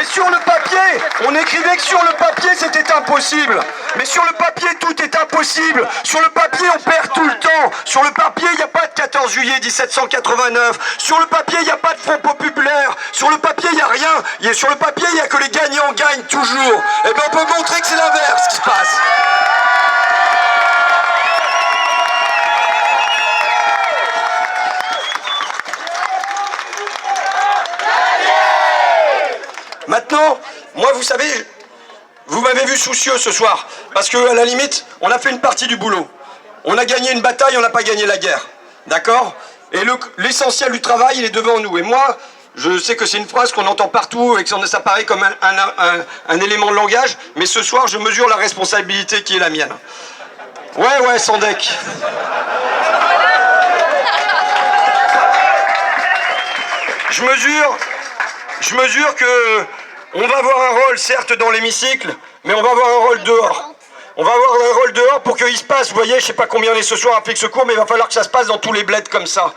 Et sur le papier, on écrivait que sur le papier c'était impossible. Mais sur le papier tout est impossible. Sur le papier on perd tout le temps. Sur le papier il n'y a pas de 14 juillet 1789. Sur le papier il n'y a pas de Front populaire. Sur le papier il n'y a rien. Sur le papier il n'y a que les gagnants gagnent toujours. Et bien on peut montrer que c'est l'inverse qui se passe. Maintenant, moi vous savez, vous m'avez vu soucieux ce soir, parce que à la limite, on a fait une partie du boulot. On a gagné une bataille, on n'a pas gagné la guerre. D'accord? Et l'essentiel du travail, il est devant nous. Et moi, je sais que c'est une phrase qu'on entend partout et que ça paraît comme un élément de langage, mais ce soir, je mesure la responsabilité qui est la mienne. Ouais, Sandek. Je mesure que on va avoir un rôle, certes, dans l'hémicycle, mais on va avoir un rôle dehors. On va avoir un rôle dehors pour qu'il se passe, vous voyez, je sais pas combien on est ce soir à Flix-Secours, mais il va falloir que ça se passe dans tous les bleds comme ça.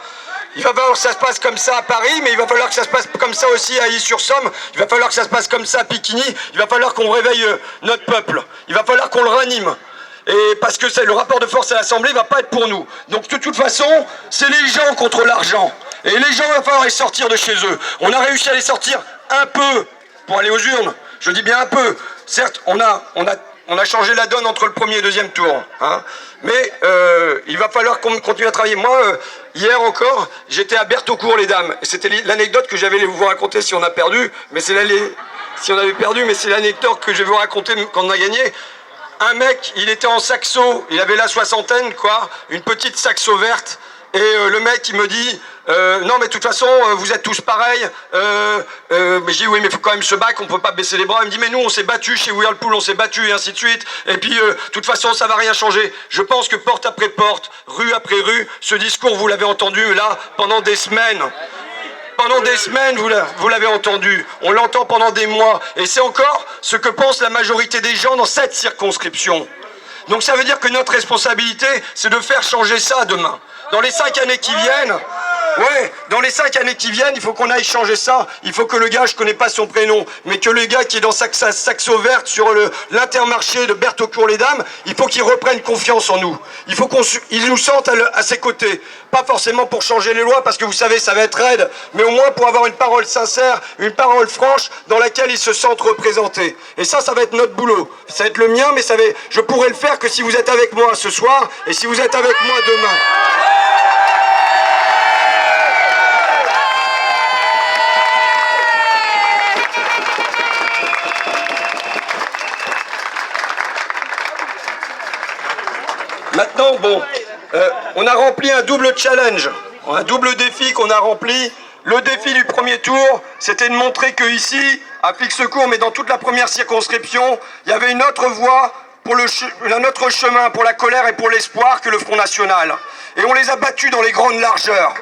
Il va falloir que ça se passe comme ça à Paris, mais il va falloir que ça se passe comme ça aussi à Issy-sur-Somme. Il va falloir que ça se passe comme ça à Piquigny. Il va falloir qu'on réveille notre peuple. Il va falloir qu'on le ranime. Et parce que le rapport de force à l'Assemblée ne va pas être pour nous. Donc de toute façon, c'est les gens contre l'argent. Et les gens, il va falloir les sortir de chez eux. On a réussi à les sortir un peu pour aller aux urnes. Je dis bien un peu. Certes, on a changé la donne entre le premier et le deuxième tour. Hein. Mais il va falloir qu'on continue à travailler. Moi, hier encore, j'étais à Bertaucourt-les-Dames. Et c'était l'anecdote que j'avais vous raconter si on a perdu. Mais c'est si on avait perdu, mais c'est l'anecdote que je vais vous raconter quand on a gagné. Un mec, il était en saxo, il avait la soixantaine, quoi, une petite saxo verte. Et le mec, il me dit, non mais de toute façon, vous êtes tous pareils. Mais je dis, oui mais il faut quand même se battre, on peut pas baisser les bras. Il me dit, mais nous on s'est battu chez Whirlpool, on s'est battu et ainsi de suite. Et puis, de toute façon, ça va rien changer. Je pense que porte après porte, rue après rue, ce discours, vous l'avez entendu là, pendant des semaines. Pendant des semaines, vous l'avez entendu. On l'entend pendant des mois. Et c'est encore ce que pense la majorité des gens dans cette circonscription. Donc ça veut dire que notre responsabilité, c'est de faire changer ça demain. Dans les 5 années qui viennent, dans les 5 années qui viennent, il faut qu'on aille changer ça. Il faut que le gars, je connais pas son prénom, mais que le gars qui est dans sa saxo verte sur l'Intermarché de Bertaucourt-les-Dames, il faut qu'il reprenne confiance en nous. Il faut qu'il nous sente à ses côtés. Pas forcément pour changer les lois, parce que vous savez, ça va être raide, mais au moins pour avoir une parole sincère, une parole franche, dans laquelle ils se sentent représentés. Et ça va être notre boulot. Ça va être le mien, mais je pourrai le faire que si vous êtes avec moi ce soir, et si vous êtes avec moi demain. Maintenant, on a rempli un double challenge, un double défi qu'on a rempli. Le défi du premier tour, c'était de montrer que ici, à Flix-Secours, mais dans toute la première circonscription, il y avait une autre voie, un autre chemin pour la colère et pour l'espoir que le Front National. Et on les a battus dans les grandes largeurs.